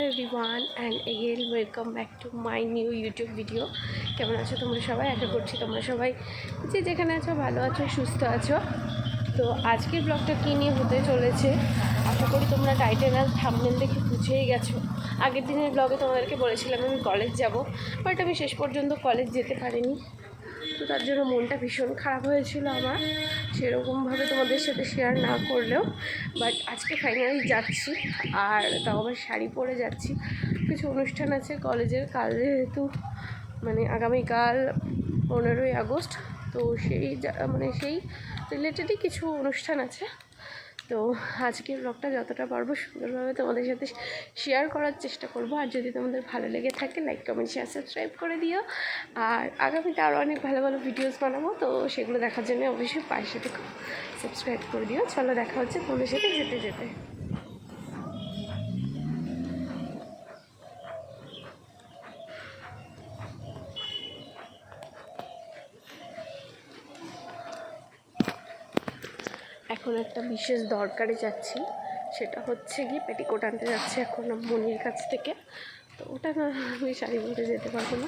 Everyone and again welcome back to my new YouTube video. কেমন আছো তোমরা সবাই? আশা করছি তোমরা সবাই যে যেখানে আছো ভালো আছো, সুস্থ আছো। তো আজকের ব্লগটা কী নিয়ে হতে চলেছে আশা করি তোমরা টাইটেল আর থাম্বনেল দেখে বুঝেই গেছো। আগের দিনের ব্লগে তোমাদেরকে বলেছিলাম আমি কলেজ যাব, বাট আমি শেষ পর্যন্ত কলেজ যেতে পারিনি। তো তার জন্য মনটা ভীষণ খারাপ হয়েছিল আমার, সেরকমভাবে তোমাদের সাথে শেয়ার না করলেও। বাট আজকে ফাইনালি যাচ্ছি, আর তাও আবার শাড়ি পরে যাচ্ছি। কিছু অনুষ্ঠান আছে কলেজের, কাল যেহেতু মানে আগামীকাল 15ই আগস্ট, তো সেই রিলেটেডই কিছু অনুষ্ঠান আছে। তো আজকের ব্লগটা যতটা পারবো সুন্দরভাবে তোমাদের সাথে শেয়ার করার চেষ্টা করব। আর যদি তোমাদের ভালো লেগে থাকে লাইক কমেন্ট শেয়ার সাবস্ক্রাইব করে দিও। আর আগামীতে আরও অনেক ভালো ভালো ভিডিওস বানাবো, তো সেগুলো দেখার জন্য অবশ্যই পাশে থেকে সাবস্ক্রাইব করে দিও। চলো দেখা হচ্ছে তোমাদের সাথে যেতে যেতে। এখন একটা বিশেষ দরকারে যাচ্ছি, সেটা হচ্ছে গিয়ে পেটিকোট আনতে যাচ্ছি এখন মনির কাছ থেকে। তো ওটা না আমি শাড়ি পরে যেতে পারবো না,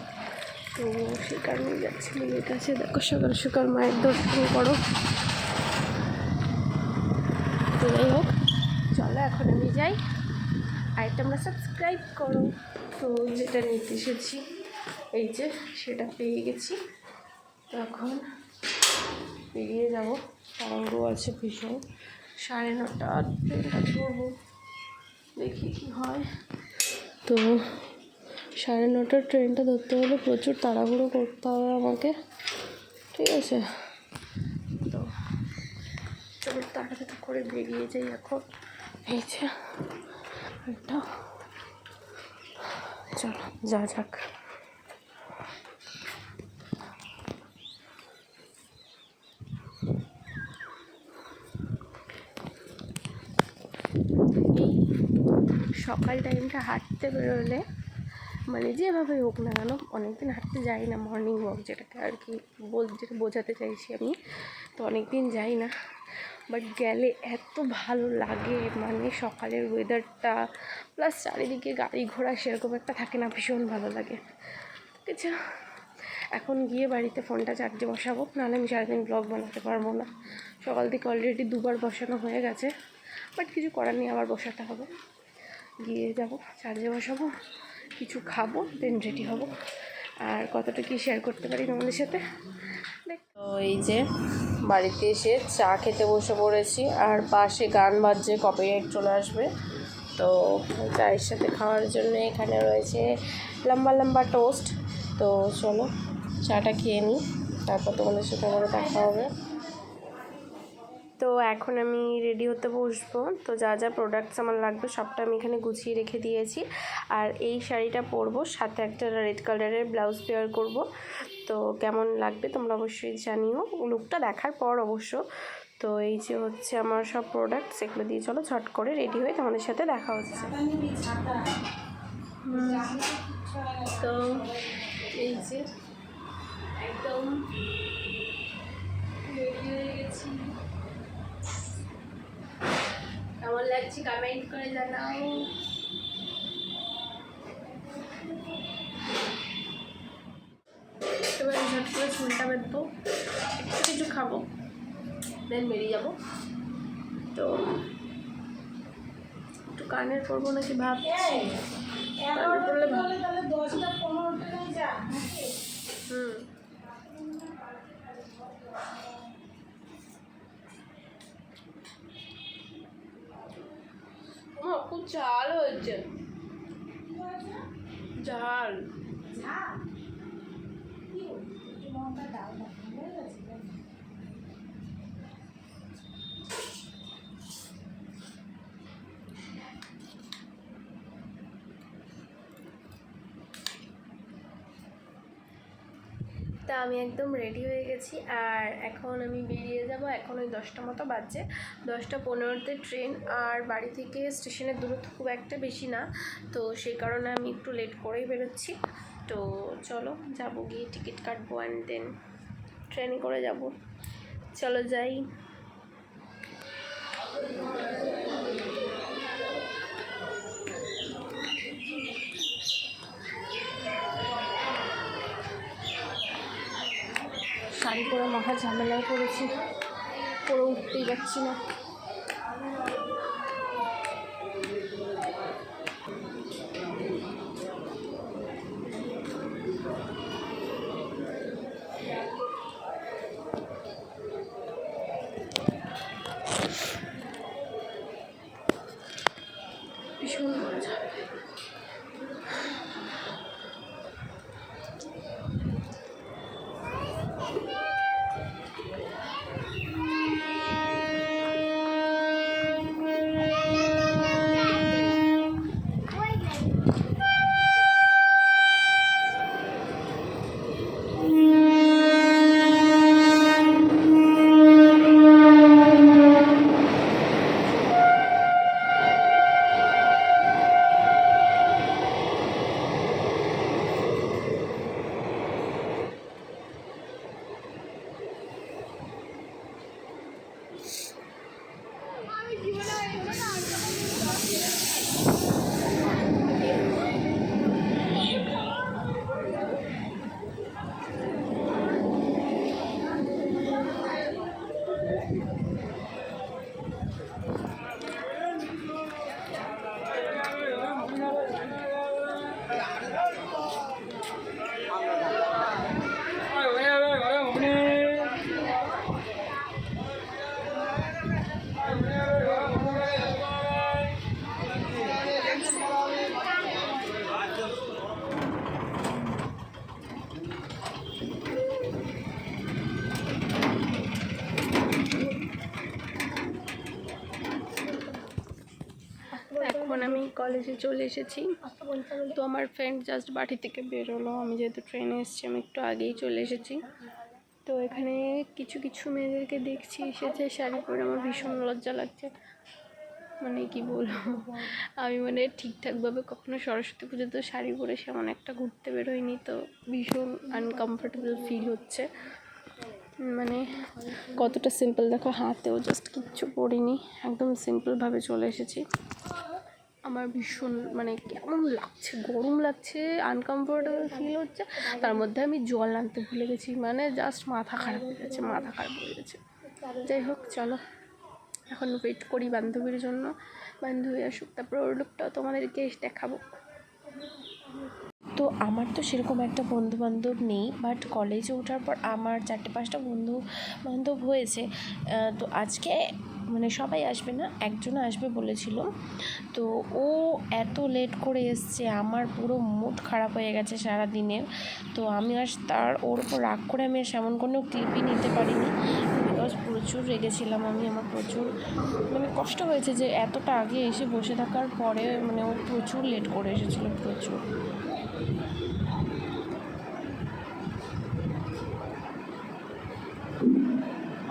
তো সেই কারণেই যাচ্ছি মনির কাছে। দেখো সকাল সকাল মায়ের দর্শন করো। তো যাই হোক, চলো এখন আমি যাই, আর এটা আমরা সাবস্ক্রাইব করো। তো যেটা নিতে এসেছি এই যে সেটা পেয়ে গেছি, তো এখন বেরিয়ে যাবো। তাড়াহুড়ো আছে ভীষণ, 9:30 ট্রেনটা ধরবো, দেখি কি হয়। তো 9:30 ট্রেনটা ধরতে হলে প্রচুর তাড়াহুড়ো করতে হবে আমাকে, ঠিক আছে? তো চলো তাড়াতাড়ি করে বেরিয়ে যাই এখন। এই যে একটা, চলো যা যাক। এই সকাল টাইমটা হাঁটতে বেরোলে, মানে যেভাবে হোক না কেন, অনেকদিন হাঁটতে যাই না, মর্নিং ওয়াক যেটাকে আর কি যেটা বোঝাতে চাইছি আমি, তো অনেকদিন যাই না, বাট গেলে এত ভালো লাগে। মানে সকালের ওয়েদারটা প্লাস চারিদিকে গাড়ি ঘোড়া সেরকম একটা থাকে না, ভীষণ ভালো লাগে। ঠিক আছে, এখন গিয়ে বাড়িতে ফোনটা চার্জে বসাবো, নাহলে আমি সারাদিন ব্লগ বানাতে পারবো না। সকাল থেকে অলরেডি 2বার বসানো হয়ে গেছে, বাট কিছু করার নেই, আবার বসাতে হবে। গিয়ে যাব, চার্জে বসাবো, কিছু খাবো, দেন রেডি হব। আর কতটা কি শেয়ার করতে পারি তোমাদের সাথে। তো এই যে বাড়িতে এসে চা খেতে বসে পড়েছি, আর পাশে গান বাজছে, কপিরাইট চলে আসবে। তো চায়ের সাথে খাওয়ার জন্য এখানে রয়েছে লম্বা লম্বা টোস্ট। তো চলো চাটা খেয়ে নিই, তারপর তোমাদের সাথে আবার দেখা হবে। তো এখন আমি রেডি হতে বসবো। তো যা যা প্রোডাক্টস আমার লাগবে সবটা আমি এখানে গুছিয়ে রেখে দিয়েছি। আর এই শাড়িটা পরবো, সাথে একটা রেড কালারের ব্লাউজ পেয়ার করব। তো কেমন লাগবে তোমরা অবশ্যই জানিও লুকটা দেখার পর অবশ্য। তো এই যে হচ্ছে আমার সব প্রোডাক্টস, এগুলো দিয়ে চলো ঝট করে রেডি হয়ে তোমাদের সাথে দেখা হচ্ছে। তো এই যে একদম রেডি হয়ে গেছি, কেমন লাগছে কমেন্ট করে জানাও। এবার ঝট করে চুলটা বেঁধবো, একটু কিছু খাবো, দেন বেরিয়ে যাবো। তো একটু কানের পরবো নাকি ভাবছি, কানের পরলে খুব ঝাল হয়েছে, ঝাল। তা আমি একদম রেডি হয়ে গেছি, আর এখন আমি বেরিয়ে যাব। এখন ওই 10টা মতো বাজছে, 10টা 15তে ট্রেন। আর বাড়ি থেকে স্টেশনের দূরত্ব খুব একটা বেশি না, তো সেই কারণে আমি একটু লেট করেই বেরোচ্ছি। তো চলো যাবো, গিয়ে টিকিট কাটবো অ্যান্ড দেন ট্রেনে করে যাব। চলো যাই। শাড়ি পরে মাথা ঝামেলায় পড়েছি, পরে উঠতেই পারছি না। ভীষণ মজা। এখন আমি কলেজে চলে এসেছি। তো আমার ফ্রেন্ড জাস্ট বাড়ি থেকে বেরোলো, আমি যেহেতু ট্রেনে এসেছি আমি একটু আগেই চলে এসেছি। তো এখানে কিছু কিছু মেয়েদেরকে দেখছি এসেছে শাড়ি পরে, আমার ভীষণ লজ্জা লাগছে। মানে কি বলবো, আমি মানে ঠিকঠাকভাবে কখনো সরস্বতী পুজোতে শাড়ি পরে সেমন একটা ঘুরতে বেরোয়নি, তো ভীষণ আনকমফোর্টেবল ফিল হচ্ছে। মানে কতটা সিম্পল দেখো, হাতেও জাস্ট কিচ্ছু পরিনি, একদম সিম্পলভাবে চলে এসেছি। আমার ভীষণ মানে কেমন লাগছে, গরম লাগছে, আনকমফোর্টেবল ফিল হচ্ছে। তার মধ্যে আমি জল আনতে ভুলে গেছি, মানে জাস্ট মাথা খারাপ হয়ে গেছে, মাথা খারাপ হয়ে গেছে। যাই হোক চলো, এখন ওয়েট করি বান্ধবীর জন্য, বান্ধবী আসুক, তারপর ওর লুকটাও তোমাদেরকে দেখাবো। তো আমার তো সেরকম একটা বন্ধুবান্ধব নেই, বাট কলেজে ওঠার পর আমার 4-5টা বন্ধুবান্ধব হয়েছে। তো আজকে মানে সবাই আসবে না, একজন আসবে বলেছিল। তো ও এত লেট করে এসছে, আমার পুরো মুড খারাপ হয়ে গেছে সারা দিনের। তো আমি ওর উপর রাগ করে আমি সেমন কোনো ক্লিপই নিতে পারিনি, বিকজ প্রচুর রেগেছিলাম আমি। আমার প্রচুর মানে কষ্ট হয়েছে যে এতটা আগে এসে বসে থাকার পরে মানে ও প্রচুর লেট করে এসেছিলো, প্রচুর।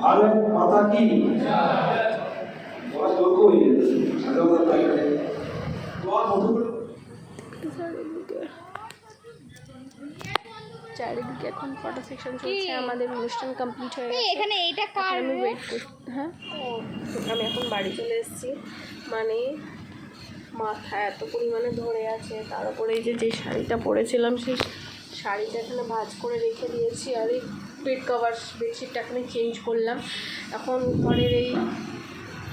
भारत माता की बहुत लोगों को চারিদিকে এখন ফটো সেকশন চলছে, আমাদের অনুষ্ঠান কমপ্লিট হয়ে গেছে। এখানে এইটা কার? আমি ওয়েট করি। হ্যাঁ, আমি এখন বাড়ি চলে এসেছি। মানে মাথা এত পরিমাণে ধরে আছে, তার উপরে এই যে শাড়িটা পরেছিলাম সেই শাড়িটা এখানে ভাঁজ করে রেখে দিয়েছি, আর এই বেড কভার বেডশিটটা এখানে চেঞ্জ করলাম। এখন ঘরের এই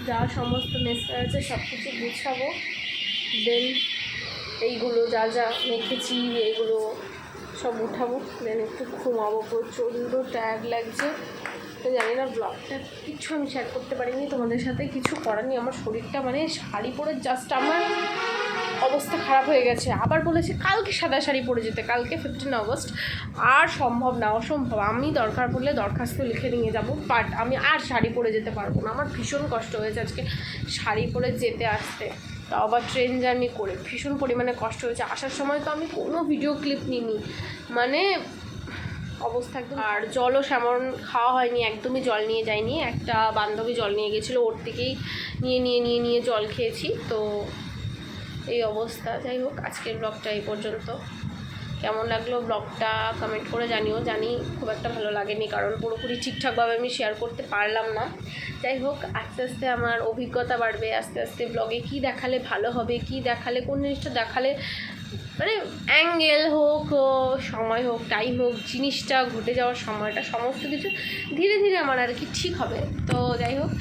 যা সমস্ত মেসটা আছে সব কিছু গুছাবো, দেন এইগুলো যা যা মেখেছি এইগুলো সব উঠাবো, দেন একটু ঘুমাবো। প্রচণ্ড টায়ার্ড লাগছে, তো জানি না ব্লগটা কিছু আমি শেয়ার করতে পারিনি তোমাদের সাথে, কিছু করার নেই। আমার শরীরটা মানে শাড়ি পরে জাস্ট আমার অবস্থা খারাপ হয়ে গেছে। আবার বলেছে কালকে সাদা শাড়ি পরে যেতে, কালকে 15 আগস্ট। আর সম্ভব না, অসম্ভব। আমি দরকার পড়লে দরখাস্ত লিখে নিয়ে যাব, বাট আমি আর শাড়ি পরে যেতে পারবো না। আমার ভীষণ কষ্ট হয়েছে আজকে শাড়ি পরে যেতে আসতে, তাও আবার ট্রেন জার্নি করে ভীষণ পরিমাণে কষ্ট হয়েছে। আসার সময় তো আমি কোনো ভিডিও ক্লিপ নিইনি, মানে অবস্থা একদম। আর জলও সেমন খাওয়া হয়নি, একদমই জল নিয়ে যায়নি। একটা বান্ধবী জল নিয়ে গেছিলো, ওর থেকেই নিয়ে জল খেয়েছি। তো এই অবস্থা। যাই হোক, আজকের ব্লগটা এই পর্যন্ত। কেমন লাগলো ব্লগটা কমেন্ট করে জানিও। জানি খুব একটা ভালো লাগেনি, কারণ পুরোপুরি ঠিকঠাকভাবে আমি শেয়ার করতে পারলাম না। যাই হোক, আস্তে আস্তে আমার অভিজ্ঞতা বাড়বে, আস্তে আস্তে ব্লগে কী দেখালে ভালো হবে, কী দেখালে, কোন জিনিসটা দেখালে মানে অ্যাঙ্গেল হোক, সময় হোক, টাইম হোক, জিনিসটা ঘটে যাওয়ার সময়টা সমস্ত কিছু ধীরে ধীরে আমার আর কি ঠিক হবে। তো যাই হোক,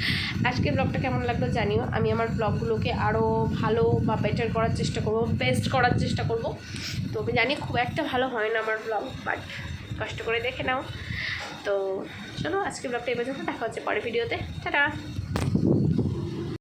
আজকের ব্লগটা কেমন লাগলো জানিও। আমি আমার ব্লগগুলোকে আরও ভালো বা বেটার করার চেষ্টা করব, বেস্ট করার চেষ্টা করব। তো আমি জানি খুব একটা ভালো হয় না আমার ব্লগ, বাট কষ্ট করে দেখে নাও। তো চলো, আজকে ব্লগটা এই পর্যন্ত, দেখা হচ্ছে পরের ভিডিওতে। টাটা।